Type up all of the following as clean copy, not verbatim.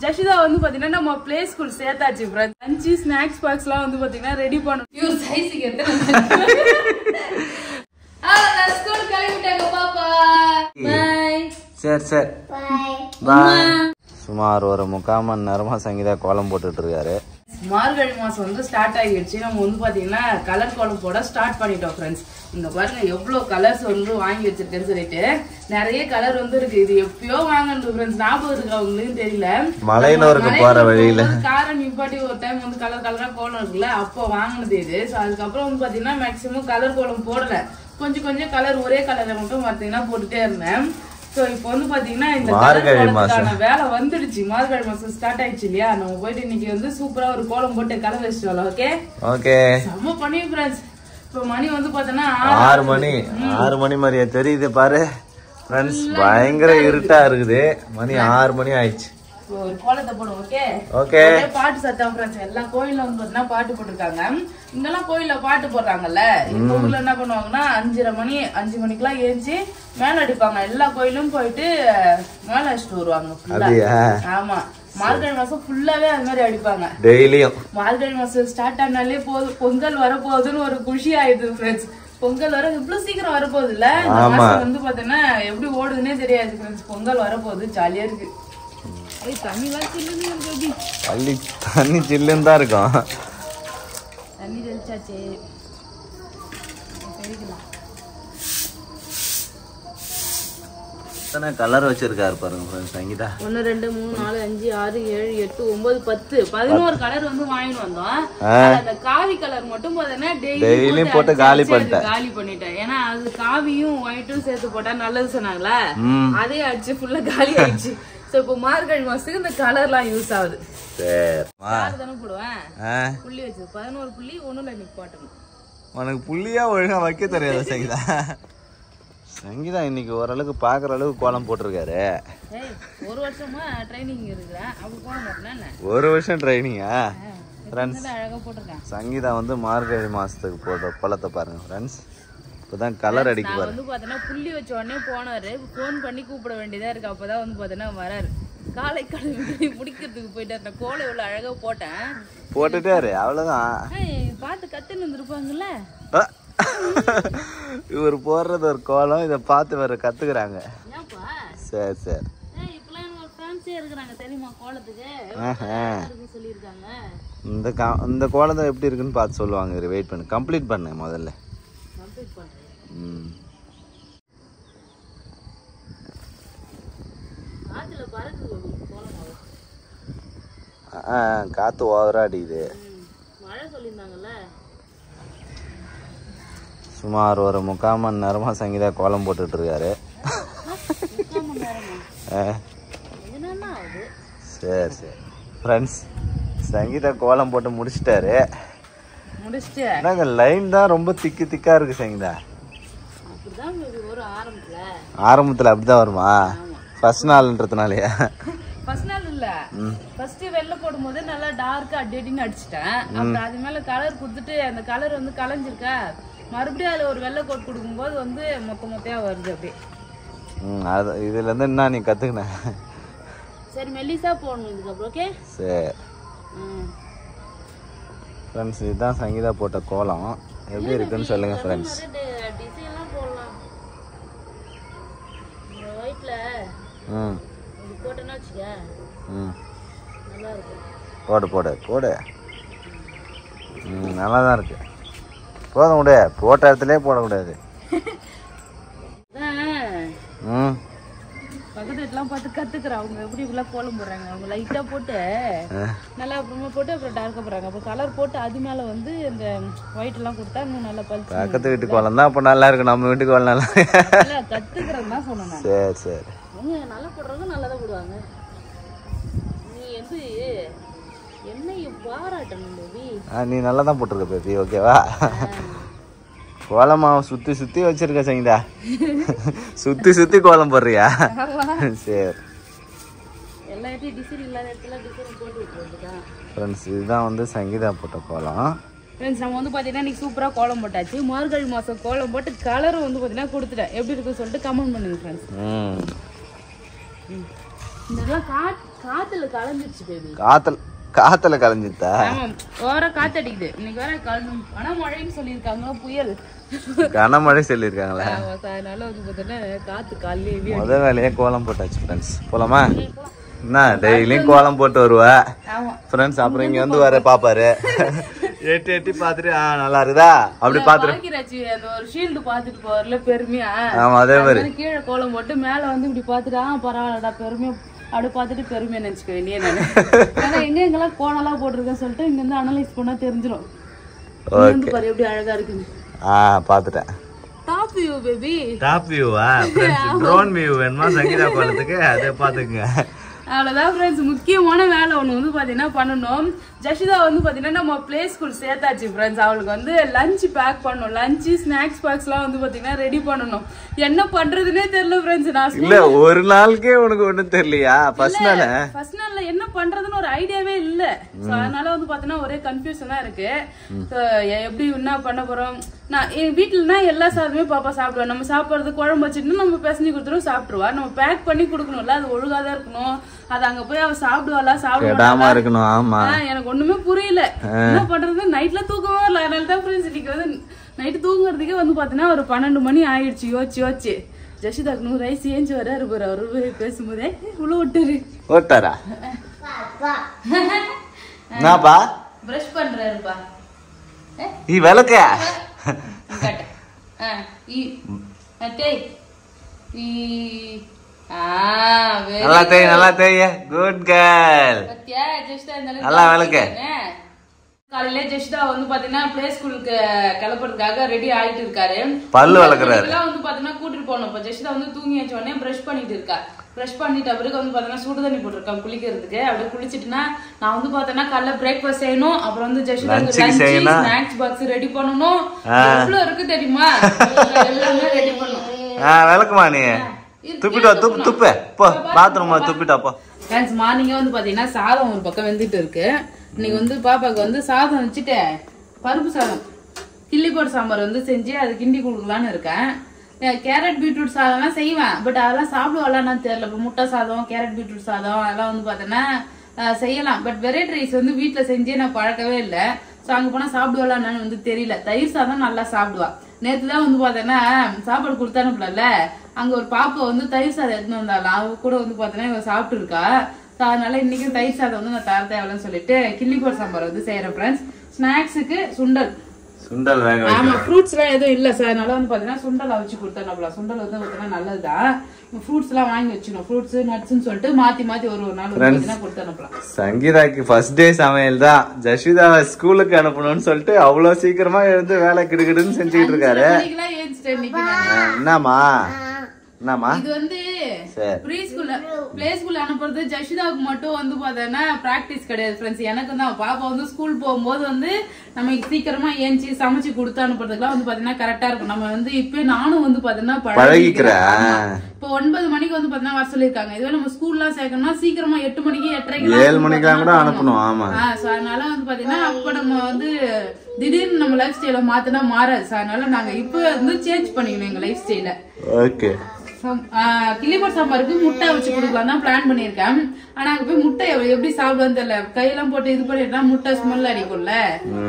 ஜஷிதா வந்து பாத்தீங்கன்னா நம்ம பிளே ஸ்கூல் சேர்த்தாச்சு ஃப்ரெண்ட்ஸ். லஞ்ச் ஸ்நாக்ஸ் பாக்ஸ்லாம் வந்து பாத்தீங்கன்னா ரெடி பண்ணணும். யூ சைஸ்க்கு எத்தனை ஸ்கூல் கிளம்பிட்டாங்க பாப்பா. பை. சரி சரி பாய். சுமார் ஒரு 3/4 மணி நேரமா சங்கீதா கோலம் போட்டுட்டு இருக்காரு. மார்கழி மாசம் வந்து ஸ்டார்ட் ஆகிடுச்சு. நம்ம வந்து பாத்தீங்கன்னா கலர் கோலம் போட ஸ்டார்ட் பண்ணிட்டோம் ஃப்ரெண்ட்ஸ். இங்க பாருங்க எவ்வளவு கலர்ஸ் வந்து வாங்கி வச்சிருக்கேன்னு சொல்லிட்டு நிறைய கலர் வந்து இருக்கு. இது எப்பயோ வாங்கணும் ஃப்ரெண்ட்ஸ், ஞாபகம் இருக்கு அவங்களுக்கு தெரியல. மலையனூருக்கு போற வழியில காரை நிப்பாட்டி ஒரு டைம் வந்து கலர் கலரா கோலம் இருக்குல்ல, அப்போ வாங்கினது இது. அதுக்கப்புறம் வந்து பாத்தீங்கன்னா மேக்சிமம் கலர் கோலம் போடல, கொஞ்சம் கொஞ்சம் கலர் ஒரே கலரை மட்டும் பாத்தீங்கன்னா போட்டுட்டே இருந்தேன். சோ இப்போ வந்து பாத்தீங்கன்னா இந்த கோலத்துக்கான வேலை வந்துடுச்சு. மார்கழி மாசம் ஸ்டார்ட் ஆயிடுச்சு இல்லையா, நம்ம போயிட்டு இன்னைக்கு வந்து சூப்பரா ஒரு கோலம் போட்டு கலர் வச்சுட்டு வரலாம். ஓகே ஓகே செம்ம பண்ணி ஃப்ரெண்ட்ஸ். இப்போ மணி வந்து பாத்தீங்கன்னா 6 மணி மாதிரியா தெரியுது பாரு ஃப்ரெண்ட்ஸ். பயங்கர இருட்டா இருக்குது. மணி 6 மணி ஆயிடுச்சு. ஒரு கோலத்தை போடும். Okay okay. பாட்டு சத்தம் ஃப்ரெண்ட்ஸ். எல்லா கோயில்ல வந்து பாத்தீங்கன்னா பாட்டு போட்டிருக்காங்க. இங்கெல்லாம் கோயில்ல பாட்டு போடுறாங்கல்ல, இந்த ஊர்ல என்ன பண்ணுவாங்கன்னா 5 மணிக்கெல்லாம் ஏஞ்சி மேல அடிப்பாங்க. எல்லா கோயிலும் போயிட்டு மேல அடிச்சுட்டு வருவாங்க. ஆமா, மார்கழி மாசம் ஃபுல்லாவே அது மாதிரி அடிப்பாங்க டெய்லியும். மார்கழி மாசம் ஸ்டார்ட் ஆனாலே போதும், பொங்கல் வரப்போகுதுன்னு ஒரு குஷி ஆயிடுது ஃப்ரெண்ட்ஸ். பொங்கல் வர இவ்வளவு சீக்கிரம் வரப்போகுது இல்ல, இந்த மாசம் வந்து பாத்தீங்கன்னா எப்படி ஓடுதுன்னே தெரியாது ஃப்ரெண்ட்ஸ். பொங்கல் வரப்போகுது, ஜாலியா இருக்கு. தண்ணி சில்லுன்னு தான் இருக்கும். தண்ணி தெளிச்சாச்சு. கலர் வச்சிருக்காரு பாருங்க சங்கீதா. 1 2 3 4 5 6 7 8 9 10 11 கலர் வந்து வாங்கிட்டு வந்தோம். அந்த காவி கலர் மட்டும் பாத்தீங்கன்னா டெய்லி போட்டு காலி பண்ணிட்டேன். ஏன்னா அது காவியும் ஒயிட்டும் சேர்த்து போட்டா நல்லது சொன்னாங்களா, அதே அடிச்சு ஃபுல்லா காலி ஆயிடுச்சு. சோ இப்போ மார்கழி மாசத்துக்கு இந்த கலர்லாம் யூஸ் ஆகுது. சரி தானே போடுவேன். புள்ளி வச்சு 11 புள்ளி ஒண்ணுல நிப்பாட்டணும். உனக்கு புள்ளியா ஒழுங்கா வைக்க தெரியாது சங்கீதா. சங்கீதா இன்னைக்கு ஓரளவுக்கு பாக்குற அளவுக்கு கோலம் போட்டிருக்காரு. ஒரு வருஷமா ட்ரைனிங் இருக்குறேன். அப்ப கோலம் போட்டேன்னா ஒரு வருஷம் ட்ரைனிங்கா ஃப்ரெண்ட்ஸ். அழகா போட்டிருக்கேன். சங்கீதா வந்து மார்கழி மாசத்துக்கு போட்ட கோலத்தை பாருங்க ஃப்ரெண்ட்ஸ். இப்பதான் கலர் அடிக்க பாரு. வந்து பாத்தீங்கன்னா புள்ளி வச்ச உடனே போனாரு. போன் பண்ணி கூப்பிட வேண்டியதா இருக்கு. அப்பதான் வந்து பாத்தீங்கன்னா வராரு. காலை கழுவி முடிக்கிறதுக்கு போயிட்டாரு. கோலம் எவ்வளவு அழகா போட்டுட்டாரு. அவ்வளவுதான். பார்த்து கத்துன்னு வந்துருப்பாங்கல்ல. இவர் போடுறது ஒரு கோலம், இதை பார்த்து வேற கத்துக்கிறாங்க. சரி சரி. இந்த கோலம் எப்படி இருக்குன்னு பார்த்து சொல்லுவாங்க. வெயிட் பண்ணு, கம்ப்ளீட் பண்ண முதல்ல. காத்து ஓவரா அடிக்குது. சுமார் ஒரு 3/4 மணி நேரமா சங்கீதா கோலம் போட்டுட்டு இருக்காரு. சரி சரி ஃப்ரெண்ட்ஸ், சங்கீதா கோலம் போட்டு முடிச்சிட்டாரு. லைன் தான் ரொம்ப திக்கா இருக்கு சங்கீதா. ஆரம்பத்துல அப்படிதான் வருமா? ஃபர்ஸ்ட் நாள்ன்றதுனாலயா? ஃபர்ஸ்ட் நாள் இல்ல, ஃபர்ஸ்ட் வெள்ளை போடும்போது நல்லா டார்க்கா அடின்னு அடிச்சிட்டேன். அப்புறம் அது மேல கலர் கொடுத்துட்டு அந்த கலர் வந்து கலைஞ்சிருக்கா, மறுபடியும் அதுல ஒரு வெள்ளை கோட் கொடுக்கும்போது வந்து மொத்தையா வருது அப்படியே. இதுல இருந்து என்ன நீ கத்துக்கின? சரி மெல்லிசா போடணும் இதுக்கப்புறம். ஓகே சரி ஃப்ரெண்ட்ஸ், இதுதான் சங்கீதா போட்ட கோலம். எப்படி இருக்குன்னு சொல்லுங்க ஃப்ரெண்ட்ஸ். டிசைன்லாம் போடலாம். இந்த ஒயிட்ல இது போட்டேன்னா வச்சுக்க நல்லா இருக்கும். போடு நல்லா தான் இருக்கு. போதும் விடு, போட்ட இடத்துலயே போடக்கூடாது. பக்கத்து வீட்டுலாம் பார்த்து கத்துக்கிறேன். அவங்க எப்படி இப்படிலாம் கோலம் போடுறாங்க. அவங்க லைட்டா போட்டு நல்லா அப்புறமா போட்டு அப்புறம் டார்க்கா போடுறாங்க. அப்புறம் கலர் போட்டு அது மேல வந்து இந்த ஒயிட் எல்லாம் கொடுத்தா இன்னும் நல்லா பழுத்து. பக்கத்து வீட்டு கோலம் தான் அப்ப நல்லா இருக்கு, நம்ம வீட்டு கோலம் நல்லா கத்துக்கிறேன் தான் சொன்னேன். சரி சரி. அவங்க நல்லா போடுறவங்க நல்லா தான் போடுவாங்க. நீ வந்து என்னைய பாராட்டணும் பேபி. நீ நல்லா தான் போட்டிருக்க பேபி. ஓகேவா? கோலமா சுத்தி வச்சிருக்க சங்கீதா. சுத்தி கோலம் போடுறியா? சரி. ஃப்ரெண்ட்ஸ், இதுதான் வந்து சங்கீதா போட்ட கோலம். ஃப்ரெண்ட்ஸ், நம்ம வந்து பாத்தீங்கன்னா இன்னைக்கு சூப்பரா கோலம் போட்டாச்சு. மார்கழி மாசம் கோலம் போட்டு கலரும் வந்து பாத்தீங்கன்னா கொடுத்துட்டேன். எப்படி இருக்குன்னு சொல்லிட்டு கமெண்ட் பண்ணுங்க ஃப்ரெண்ட்ஸ். இதெல்லாம் காத்துல கலந்துருச்சு பேபி. காத்துல கலந்துட்டா? ஆமா, ஓவரா காத்து அடிக்குது. இன்னைக்கு வேற கனமழைன்னு சொல்லியிருக்காங்க, புயல் கனமழை சொல்லியிருக்காங்களா? அதனால வந்து பார்த்தீங்கன்னா காத்து காலையிலே முதல் வேலையே கோலம் போட்டாச்சு ஃப்ரெண்ட்ஸ். போலாமா? என்ன டெய்லியும் கோலம் போட்டு வருவா ஃப்ரெண்ட்ஸ். அப்புறம் இங்க வந்து வர பாப்பாரு எட்டி பாத்துட்டு நல்லா இருக்குதா அப்படி பாத்துட்டு அந்த ஒரு ஷீல்டு பாத்துட்டு போறல பெருமையா. ஆமா, அதே மாதிரி கீழே கோலம் போட்டு மேல வந்து இப்படி பாத்துட்டு பரவாயில்லடா பெருமையா அப்படி பாத்துட்டு பெருமையா நினைச்சுக்க வேண்டிய நானு. ஏன்னா எங்கெல்லாம் கோலம்லாம் போட்டிருக்கேன்னு சொல்லிட்டு இங்க இருந்து அனலைஸ் பண்ணா தெரிஞ்சிடும். பாரு எப்படி அழகா இருக்குன்னு. பாத்துட்டேன். Top view baby. டாப் வியூவா? ட்ரோன் வியூ வேணுமா சங்கீதா கோலத்துக்கு? அதை பாத்துக்குங்க. அவ்வளவுதான் ஃப்ரெண்ட்ஸ். முக்கியமான வேலை ஒண்ணு வந்து பாத்தீங்கன்னா பண்ணணும். ஜஷிதா வந்து பாத்தீங்கன்னா நம்ம பிளே ஸ்கூல் சேர்த்தாச்சு ஃப்ரெண்ட்ஸ். அவளுக்கு வந்து லஞ்ச் பேக் பண்ணணும். லஞ்ச் ஸ்நாக்ஸ் பாக்ஸ் எல்லாம் வந்து பாத்தீங்கன்னா ரெடி பண்ணணும். என்ன பண்றதுன்னே தெரியல ஃப்ரெண்ட்ஸ். நான் இல்ல ஒரு நாளுக்கே உனக்கு ஒண்ணும் தெரியலையா? ஃபர்ஸ்ட் நாள்ல என்ன பண்றதுன்னு ஒரு ஐடியாவே இல்ல. அதனால வந்து பாத்தீங்கன்னா ஒரே கன்ஃபியூஷனா இருக்கு. எப்படி என்ன பண்ண போறோம்? நான் என் வீட்டுலனா எல்லா சாதமே பாப்பா சாப்பிடுவேன். நம்ம சாப்பிடுறது குழம்பு வச்சுட்டு நம்ம பிசைஞ்சு கொடுத்துரும் சாப்பிடுவா. நம்ம பேக் பண்ணி கொடுக்கணும்ல, அது ஒழுங்காதான் இருக்கணும். அது அங்க போய் அவ சாப்பிடுவாளா சாப்பிடுவாளா இருக்கணும். ஆமா, எனக்கு ஒண்ணுமே புரியல என்ன பண்றது. நைட்ல தூக்கவே இல்ல. அதனாலதான் ஃப்ரெண்ட்ஸ் இன்னைக்கு வந்து நைட்டு தூங்குறதுக்கே வந்து பாத்தீங்கன்னா ஒரு 12 மணி ஆயிடுச்சு. யோசிச்சு ஜஷிதாக்கு 100 வயசு ஏஞ்சி வராரு பாரு. அவரு பேசும்போதே இவ்வளவு ஓட்டாரா என்னப்பா பிரஷ் பண்றாருப்பா. ஈ விளக்க நல்லா தேய். Good girl. நல்லா விளக்க. காலையில ஜெஷ்டா வந்து பாத்தீங்கன்னா பிளே ஸ்கூலுக்கு கிளப்புறதுக்காக ரெடி ஆயிட்டு இருக்காரு. பல்லு வளர்க்கறாரு. வந்து பாத்தீங்கன்னா கூட்டிட்டு போனோம். இப்ப ஜெஷ்டா வந்து தூங்கி வச்ச உடனே பிரஷ் பண்ணிட்டு இருக்கா. பிரஷ் பண்ணிட்டு பிறகு வந்து பாத்தீங்கன்னா சுடு தண்ணி போட்டிருக்கான் குளிக்கிறதுக்கு. அப்படியே குளிச்சுட்டுனா நான் வந்து பாத்தீங்கன்னா காலைல பிரேக்ஃபாஸ்ட் செய்யணும். அப்புறம் வந்து ஜெஷ்டா ஸ்நாக்ஸ் பாக்ஸ் ரெடி பண்ணணும். எவ்வளவு இருக்கு தெரியுமா? எல்லாமே ரெடி பண்ணணும். விளக்குமா நீ துப்பிட்டா? துப்பு போ, பாத்ரூம் துப்பிட்டா போ. ஃப்ரெண்ட்ஸ் மார்னிங்கே வந்து பாத்தீங்கன்னா சாதம் ஒரு பக்கம் வெந்துட்டு இருக்கு. இன்னைக்கு வந்து பாப்பாக்கு வந்து சாதம் வச்சுட்டு பருப்பு சாதம் கிள்ளி போட்டு சாம்பார் வந்து செஞ்சு அது கிண்டி கொடுக்கலான்னு இருக்கேன். கேரட் பீட்ரூட் சாதம்லாம் செய்வேன். பட் அதெல்லாம் சாப்பிடுவாளான்னு தெரியல. இப்போ முட்டை சாதம் கேரட் பீட்ரூட் சாதம் அதெல்லாம் வந்து பார்த்தோன்னா செய்யலாம். பட் வெரைட்டி ரைஸ் வந்து வீட்டில் செஞ்சே நான் பழக்கவே இல்லை. ஸோ அங்கே போனால் சாப்பிடுவாளான்னு வந்து தெரியல. தயிர் சாதம் நல்லா சாப்பிடுவா. நேற்று தான் வந்து பார்த்தோன்னா சாப்பாடு கொடுத்தானுல அங்கே ஒரு பாப்பா வந்து தயிர் சாதம் எடுத்துன்னு வந்தாலும் அவ கூட வந்து பார்த்தோன்னா இவ சாப்பிட்டு இருக்கா. அதனால இன்னைக்கும் தயிர் சாதம் வந்து நான் தர தேவைன்னு சொல்லிட்டு கிள்ளி போட்டு சாம்பார் வந்து செய்யறேன் ஃப்ரெண்ட்ஸ். ஸ்நாக்ஸுக்கு சுண்டல். ஆமா, ஃப்ரூட்ஸ் எல்லாம் எதுவும் இல்ல சார். அதனால வந்து பாத்தீங்கன்னா சுண்டல் அவிச்சு கொடுத்தா சுண்டல் வந்து பாத்தீங்கன்னா நல்லதுதான். ஃப்ரூட்ஸ் எல்லாம் வாங்கி வச்சுக்கணும். ஃப்ரூட்ஸ் நட்ஸ்ன்னு சொல்லிட்டு மாத்தி ஒரு நாள் கொடுத்தனுப்பலாம். சங்கீதாக்கு ஃபர்ஸ்ட் டே சமையல் தான். ஜஷிதாவை ஸ்கூலுக்கு அனுப்பணும்னு சொல்லிட்டு அவ்வளவு சீக்கிரமா எழுந்து வேலை கிடுகிடுன்னு செஞ்சுக்கிட்டு இருக்காரு. என்னமா இது வந்து பிளே ஸ்கூல் அனுப்புறது ஜஷிதாவுக்கு மட்டும் வந்து பாத்தீங்கன்னா பிராக்டிஸ் கிடையாது ஃப்ரெண்ட்ஸ். எனக்கு தான் பாப்பா வந்து ஸ்கூல் போகும்போது வந்து நம்ம சீக்கிரமா ஏஞ்சி சமைச்சு கொடுத்து அனுப்புறதுக்குலாம் வந்து பாத்தீங்கன்னா கரெக்டா இருக்கும். நம்ம வந்து இப்ப நானும் வந்து பாத்தீங்கன்னா பழகிக்கிறேன். இப்போ 9 மணிக்கு வந்து பாத்தீங்கன்னா வர சொல்லிருக்காங்க. இதுவே நம்ம ஸ்கூல்லாம் சேர்க்கணும்னா சீக்கிரமா 8 மணிக்கு 8:30 7 மணிக்கெல்லாம் கூட அனுப்பணும். ஆமா, அதனால வந்து பாத்தீங்கன்னா அப்ப நம்ம வந்து திடீர்னு நம்ம லைஃப் ஸ்டைல மாத்தினா மாறாது. அதனால நாங்க இப்ப வந்து சேஞ்ச் பண்ணிக்கணும் எங்க லைஃப் ஸ்டைல. ஓகே. கிளிபோட் சாம்பாருக்கு முட்டை வச்சு கொடுக்கலாம் தான் பிளான் பண்ணிருக்கேன். ஆனா அங்க போய் முட்டை எப்படி சாப்பிடுவான்னு தெரியல. கையெல்லாம் போட்டு இது பண்ணிட்டா முட்டை ஸ்மெல் அடிக்கும்ல.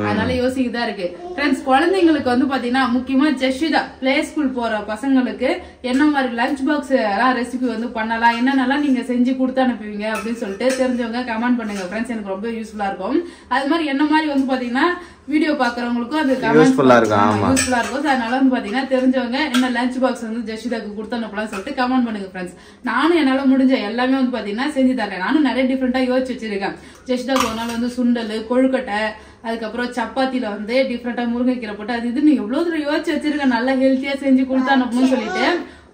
அதனால யோசிக்கதான் இருக்கு ஃப்ரெண்ட்ஸ். குழந்தைங்களுக்கு வந்து பாத்தீங்கன்னா முக்கியமா ஜஷிதா பிளே ஸ்கூல் போற பசங்களுக்கு என்ன மாதிரி லஞ்ச் பாக்ஸ் ரெசிபி வந்து பண்ணலாம், என்னென்னலாம் நீங்க செஞ்சு கொடுத்து அனுப்புவீங்க அப்படின்னு சொல்லிட்டு தெரிஞ்சவங்க கமெண்ட் பண்ணுங்க ஃப்ரெண்ட்ஸ். எனக்கு ரொம்ப யூஸ்ஃபுல்லா இருக்கும். அது மாதிரி என்ன மாதிரி வந்து பாத்தீங்கன்னா வீடியோ பாக்குறவங்களுக்கும் அது யூஸ்ஃபுல்லா இருக்கும். அதனால வந்து பாத்தீங்கன்னா தெரிஞ்சவங்க என்ன லஞ்ச் பாக்ஸ் வந்து ஜஷிதாக்கு கொடுத்து அனுப்பலாம் சொல்லிட்டு கமெண்ட் பண்ணுங்க ஃப்ரெண்ட்ஸ். நானும் என்னால முடிஞ்ச எல்லாமே வந்து பாத்தீங்கன்னா செஞ்சு தரேன். நானும் நிறைய டிஃப்ரெண்டா யோசிச்சு வச்சிருக்கேன். ஜஷிதாக்கு ஒரு நாள் வந்து சுண்டல், கொழுக்கட்டை, அதுக்கப்புறம் சப்பாத்தில வந்து டிஃப்ரெண்டா முருங்கைக்கீரை போட்டு அது இதுன்னு எவ்வளவு தூரம் யோசிச்சு வச்சிருக்கேன். நல்லா ஹெல்த்தியா செஞ்சு கொடுத்து அனுப்பணும்னு சொல்லிட்டு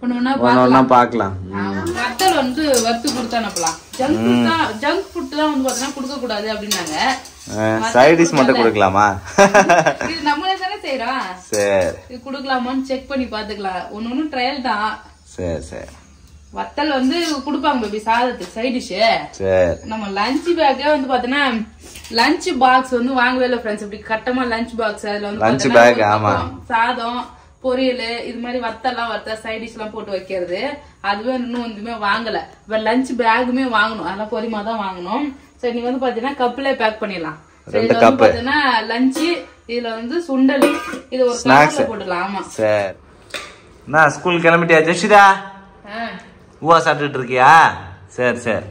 ஒண்ணு பாக்கலாம். வத்தல் வந்து வறுத்து கொடுத்து அனுப்பலாம். ஜங்க் ஃபுட் தான் வந்து பாத்தீங்கன்னா கொடுக்க கூடாது அப்படின்னாங்க. சைட் டிஷ் மட்டும் கொடுக்கலாமா? இது நம்மளே தானே செய்யறோம். சரி, இது கொடுக்கலாமான்னு செக் பண்ணி பாத்துக்கலாம். ஒன்னு ட்ரையல் தான். சரி சரி. வத்தல் வந்து குடுப்பாங்க பேபி சாதத்துக்கு சைட் டிஷ். சரி. நம்ம லஞ்ச் பேக்கே வந்து பாத்தீங்கன்னா லஞ்ச் பாக்ஸ் வந்து வாங்கவே இல்லை ஃப்ரெண்ட்ஸ். இப்படி கட்டமா லஞ்ச் பாக்ஸ் அதுல வந்து லஞ்ச் பேக். ஆமா, சாதம் பொரியல் இது மாதிரி வத்த சைட் டிஷ் எல்லாம் போட்டு வைக்கிறது அதுவே இன்னும் வந்துமே வாங்கல. இப்ப லஞ்ச் பேக்குமே வாங்கணும், அதெல்லாம் பொரியமா தான் வாங்கணும். சரி நீ வந்து பாத்தீங்கன்னா கப்ல பேக் பண்ணிடலாம். பாத்தீங்கன்னா லஞ்ச் இதுல வந்து சுண்டல் இது ஒரு ஸ்நாக்ஸ் போட்டுடலாம். ஆமா சரி. நான் ஸ்கூல் கிளம்பிட்டியா ஜெஷிதா? ஊவா சாப்பிட்டுட்டு இருக்கியா? சரி சரி.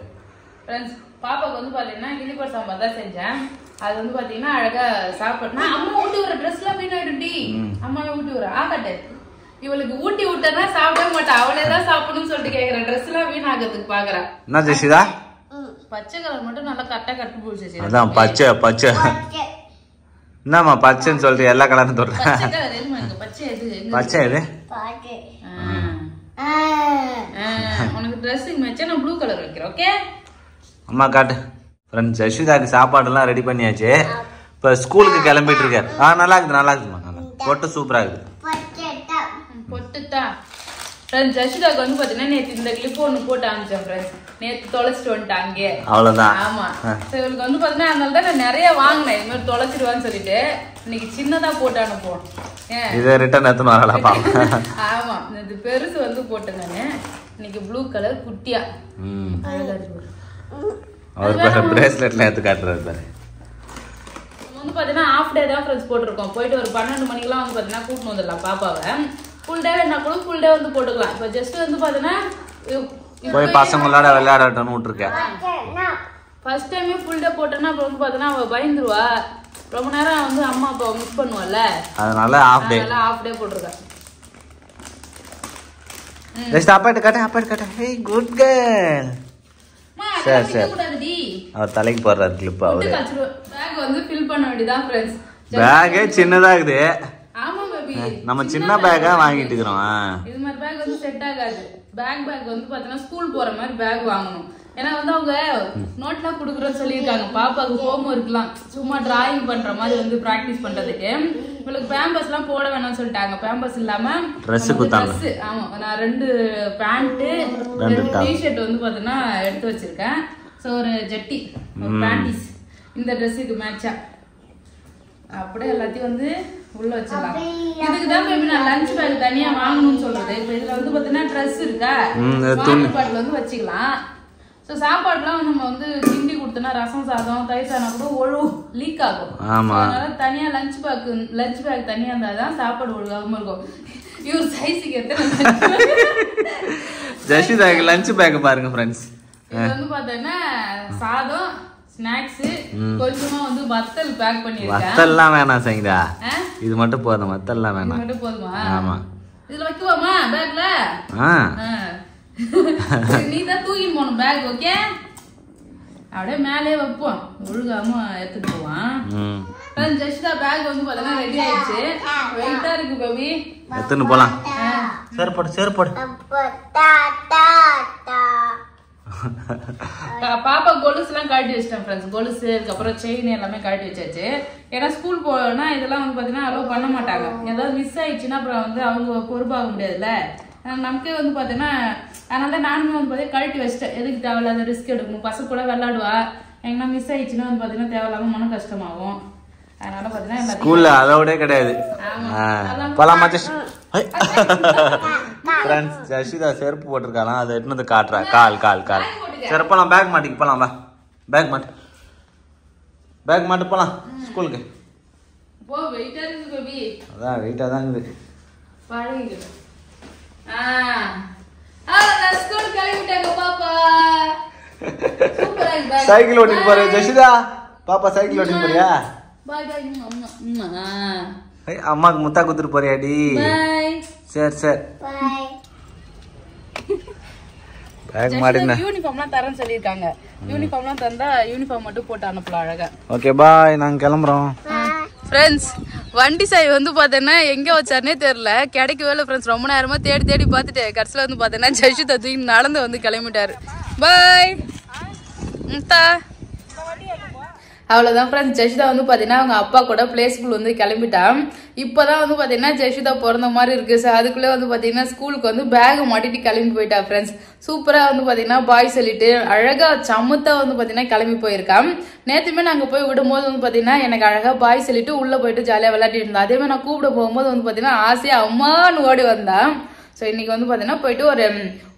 பாப்பாக்கு வந்து பாத்தீங்கன்னா கிளிப்பர் சாம்பார் தான் செஞ்சேன். அது வந்து பாத்தீங்கன்னா அழகா சாப்பிட்டா அம்மா ஊட்டி விடுற ட்ரெஸ் எல்லாம் வீணாயிடும்டி. அம்மாவே ஊட்டி விடுற ஆகட்டு இவளுக்கு ஊட்டி விட்டனா சாப்பிடவே மாட்டா, அவளேதான் சாப்பிடணும்னு சொல்லிட்டு கேக்குற ட்ரெஸ் எல்லாம் வீணாகிறதுக்கு பாக்குறா. என்ன ஜெஷிதா? பச்சை கலர் மட்டும் நல்லா கரெக்டா கட்டு போடுச்சு. அதான் பச்சை பச்சை. என்னம்மா பச்சைன்னு சொல்லிட்டு எல்லா கலரும் சொல்றேன். பச்சை கலர் எதுமா இங்க? பச்சை எது? பச்சை எது? உனக்கு ட்ரெஸ்ஸிங் மேட்சா நான் ப்ளூ கலர் வைக்கிறேன். ஓகே அம்மா காட்டு. ஃப்ரெண்ட்ஸ் ஜெஷிதாக்கு சாப்பாடு எல்லாம் ரெடி பண்ணியாச்சு. இப்ப ஸ்கூலுக்கு கிளம்பிட்டு இருக்காரு. நல்லா இருக்குது நல்லா இருக்குமா, நல்லா பொட்டு சூப்பரா இருக்குது. பொட்டுட்டா ஃப்ரெண்ட்ஸ் ஜெஷிதாக்கு வந்து பாத்தீங்கன்னா நேத்து இந்த கிளிப் ஒண்ணு போட்டு அனுப்பிச்சேன் ஃப்ரெண்ட்ஸ். நேத்து தொலைச்சிட்டு வந்துட்டாங்க. அவ்வளவுதான். ஆமா இவளுக்கு வந்து பாத்தீங்கன்னா அதனாலதான் நான் நிறைய வாங்கினேன் இது மாதிரி தொலைச்சிடுவான்னு சொல்லிட்டு. இன்னைக்கு சின்னதா போட்டு அனுப்புவோம். இதை ரிட்டர்ன் எடுத்துன்னு வரலாம். ஆமா இது பெருசு வந்து போட்டேன் நானு. இன்னைக்கு ப்ளூ கலர் குட்டியா அழகா இருக்கு. அவர் பிரேஸ்லெட்ல எடுத்து காட்டுறாரு பாரு. வந்து பாத்தீங்கன்னா ஆஃப் டே தான் ஃப்ரெண்ட்ஸ் போட்டிருக்கோம். போயிட்டு ஒரு 12 மணிக்கெல்லாம் வந்து பாத்தீங்கன்னா கூட்டிட்டு வந்துடலாம் பாப்பாவை. ஃபுல் டே வேணா கூட ஃபுல் டே வந்து போட்டுக்கலாம். இப்போ ஜஸ்ட் வந்து பாத்தீங்கன்னா போய் பசங்களோட விளையாடட்டும்னு விட்டுருக்கேன். ஃபர்ஸ்ட் டைமே ஃபுல் டே போட்டேன்னா அப்புறம் வந்து பாத்தீங்கன்னா அவ பயந்துருவா. ரொம்ப நேரம் வந்து அம்மா அப்பா மிஸ் பண்ணுவாள்ல, அதனால ஆஃப் டே போட்டிருக்கேன். ஜஸ்ட் அப்பாட்ட காட்டு. ஹே குட் கேர்ள். சரி சரி. அவர் தலைக்கு போடுறாரு கிளிப். அவரு பேக் வந்து ஃபில் பண்ண வேண்டியதா ஃப்ரெண்ட்ஸ். பேக்கே சின்னதா இருக்குது. ஆமா பேபி நம்ம சின்ன பேக்கா வாங்கிட்டு இருக்கோம். இது மாதிரி பேக் வந்து செட் ஆகாது. பேக் வந்து பாத்தீங்கன்னா ஸ்கூல் போற மாதிரி பேக் வாங்கணும். ஏன்னா வந்து அவங்க நோட்லாம் கொடுக்குறோன்னு சொல்லியிருக்காங்க. பாப்பாவுக்கு ஹோம் ஒர்க்லாம் சும்மா டிராயிங் பண்ற மாதிரி வந்து பிராக்டிஸ் பண்றதுக்கு. இவளுக்கு பேம்பர்ஸ் எல்லாம் போட வேணாம்னு சொல்லிட்டாங்க. பேம்பர்ஸ் இல்லாம ட்ரெஸ் குத்தாங்க. ஆமா நான் 2 பேண்ட் 2 டி-ஷர்ட் வந்து பாத்தீங்கன்னா எடுத்து வச்சிருக்கேன். சோ ஒரு ஜட்டி பேண்டிஸ் இந்த ட்ரெஸ்ஸுக்கு மேட்சா அப்படியே எல்லாத்தையும் வந்து உள்ள வச்சிடலாம். இதுக்குதான் பேபி நான் லஞ்ச் பேக் தனியா வாங்கணும்னு சொல்றது. இப்ப இதுல வந்து பாத்தீங்கன்னா ட்ரெஸ் இருக்கா, வாட்டர் பாட்டில் வந்து வச்சுக்கலாம். சோ சாப்பாடுலாம் நம்ம வந்து கிண்டி கொடுத்தோம்னா ரசம் சாதம் தயிர் சாதம் கூட ஒழுவு லீக் ஆகும். அதனால தனியா லஞ்ச் பேக் தனியா இருந்தாதான் சாப்பாடு ஒழுகாம இருக்கும். இவர் சைஸுக்கு எத்தனை ஜெஷிதாக்கு லஞ்ச் பேக் பாருங்க ஃப்ரெண்ட்ஸ். இது வந்து பாத்தீங்கன்னா சாதம் ஸ்நாக்ஸ் கொஞ்சமா வந்து வத்தல் பேக் பண்ணிருக்கேன். வத்தல்லாம் வேணாம் சங்கீதா, இது மட்டும் போதும். வத்தல்லாம் வேணாம். மட்டும் போதுமா? ஆமா. இதுல வைக்குவாமா பேக்ல? நீ தான் தூக்கி போணும் பேக். ஓகே அப்படியே மேலே வைப்போம், ஒழுகாம எடுத்துட்டு போவான். ஜெஷிதா பேக் வந்து பாத்தீங்கன்னா ரெடி ஆயிடுச்சு. வெயிட்டா இருக்கு பேபி, எடுத்துன்னு போலாம். சேர் போடு. பாப்பா கொலுசு எல்லாம் கழட்டி வச்சிட்டேன் ஃப்ரெண்ட்ஸ். கொலுசு அதுக்கப்புறம் செயின் எல்லாமே கழட்டி வச்சாச்சு. ஏன்னா ஸ்கூல் போனா இதெல்லாம் வந்து பாத்தீங்கன்னா அலோவ் பண்ண மாட்டாங்க. ஏதாவது மிஸ் ஆயிடுச்சுன்னா அப்புறம் வந்து அவங்க பொறுப்பாக முடியாதுல்ல. நமக்கே வந்து பாத்தீங்கன்னா அதனால நானுமே வந்து பாத்தீங்கன்னா கழட்டி வச்சிட்டேன். எதுக்கு தேவையில்லாத ரிஸ்க் எடுக்கணும். பசங்க கூட விளையாடுவா, எங்கன்னா மிஸ் ஆயிடுச்சுன்னா வந்து பாத்தீங்கன்னா தேவையில்லாம மன கஷ்டமாகும். அதனால பாத்தீங்கன்னா ஸ்கூல்ல அலோடே கிடையாது. போலாமா ஃப்ரெண்ட்ஸ்? ஜெஷிதா செருப்பு போட்டிருக்காலாம், அதை எடுத்து வந்து காட்டுறா. கால் செருப்பெல்லாம் பேக் மாட்டிக்கு போலாம். வா பேக் மாட்டு போலாம் ஸ்கூலுக்கு. அதான் வெயிட்டா தான் இருக்குது. சைக்கிள் ஓட்டிட்டு போற ஜெஷிதா? பாப்பா சைக்கிள் ஓட்டிட்டு போறியா? அம்மாக்கு முத்தா குத்துட்டு போறியாடி? சரி பேக் மாட்டினா யூனிஃபார்ம்லாம் தரேன்னு சொல்லிருக்காங்க. யூனிஃபார்ம்லாம் தந்தா யூனிஃபார்ம் மட்டும் போட்டு அனுப்பலாம் அழகா. ஓகே பாய், நாங்க கிளம்புறோம். ஃப்ரெண்ட்ஸ் வண்டி சாய் வந்து பாத்தீங்கன்னா எங்க வச்சாருன்னே தெரியல, கிடைக்கவே இல்லை ஃப்ரெண்ட்ஸ். ரொம்ப நேரமா தேடி பார்த்துட்டு கடைசியில் வந்து பாத்தீங்கன்னா ஜெஷிதா தூக்கி நடந்து வந்து கிளம்பிட்டாரு. பாய். அவ்வளவுதான் ஃப்ரெண்ட்ஸ். ஜெஷிதா வந்து பாத்தீங்கன்னா அவங்க அப்பா கூட பிளே ஸ்கூல் வந்து கிளம்பிட்டான். இப்பதான் வந்து பாத்தீங்கன்னா ஜெஷிதா பிறந்த மாதிரி இருக்கு. ஸோ அதுக்குள்ளே வந்து பாத்தீங்கன்னா ஸ்கூலுக்கு வந்து பேக் மாட்டிட்டு கிளம்பி போயிட்டா ஃப்ரெண்ட்ஸ். சூப்பரா வந்து பாத்தீங்கன்னா பாய் சொல்லிட்டு அழகா சமத்தா வந்து பாத்தீங்கன்னா கிளம்பி போயிருக்கான். நேற்றுமே நாங்க போய் விடும்போது வந்து பாத்தீங்கன்னா எனக்கு அழகா பாய் சொல்லிட்டு உள்ள போயிட்டு ஜாலியா விளையாடிட்டு இருந்தா. அதே மாதிரி நான் கூப்பிட போகும்போது வந்து பாத்தீங்கன்னா ஆசையா அம்மான்னு ஓடி வந்தா. ஸோ இன்னைக்கு வந்து பார்த்தீங்கன்னா போயிட்டு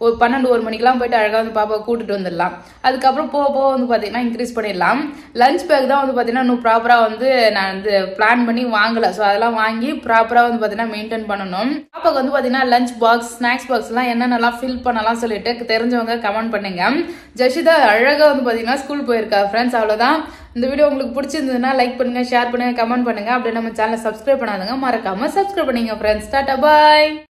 ஒரு 12-1 மணிக்கெல்லாம் போயிட்டு அழகாக வந்து பாப்பா கூட்டிட்டு வந்துடலாம். அதுக்கப்புறம் போக வந்து பார்த்தீங்கன்னா இன்க்ரீஸ் பண்ணிடலாம். லஞ்ச் பேக் தான் வந்து பார்த்தீங்கன்னா இன்னும் ப்ராப்பராக வந்து நான் வந்து பிளான் பண்ணி வாங்கலை. ஸோ அதெல்லாம் வாங்கி ப்ராப்பராக வந்து பார்த்தீங்கன்னா மெயின்டைன் பண்ணணும். பாப்பாவுக்கு வந்து பார்த்தீங்கன்னா லஞ்ச் பாக்ஸ் ஸ்நாக்ஸ் பாக்ஸ்லாம் என்னென்னலாம் ஃபில் பண்ணலாம் சொல்லிட்டு தெரிஞ்சவங்க கமெண்ட் பண்ணுங்க. ஜெஷிதா அழகாக வந்து பார்த்தீங்கன்னா ஸ்கூல் போயிருக்கா ஃப்ரெண்ட்ஸ். அவ்வளோதான். இந்த வீடியோ உங்களுக்கு பிடிச்சிருந்ததுன்னா லைக் பண்ணுங்க, ஷேர் பண்ணுங்க, கமெண்ட் பண்ணுங்க. அப்படியே நம்ம சேனலை சப்ஸ்கிரைப் பண்ணாதுங்க, மறக்காம சப்ஸ்கிரைப் பண்ணுங்க ஃப்ரெண்ட்ஸ். டாடா பாய்.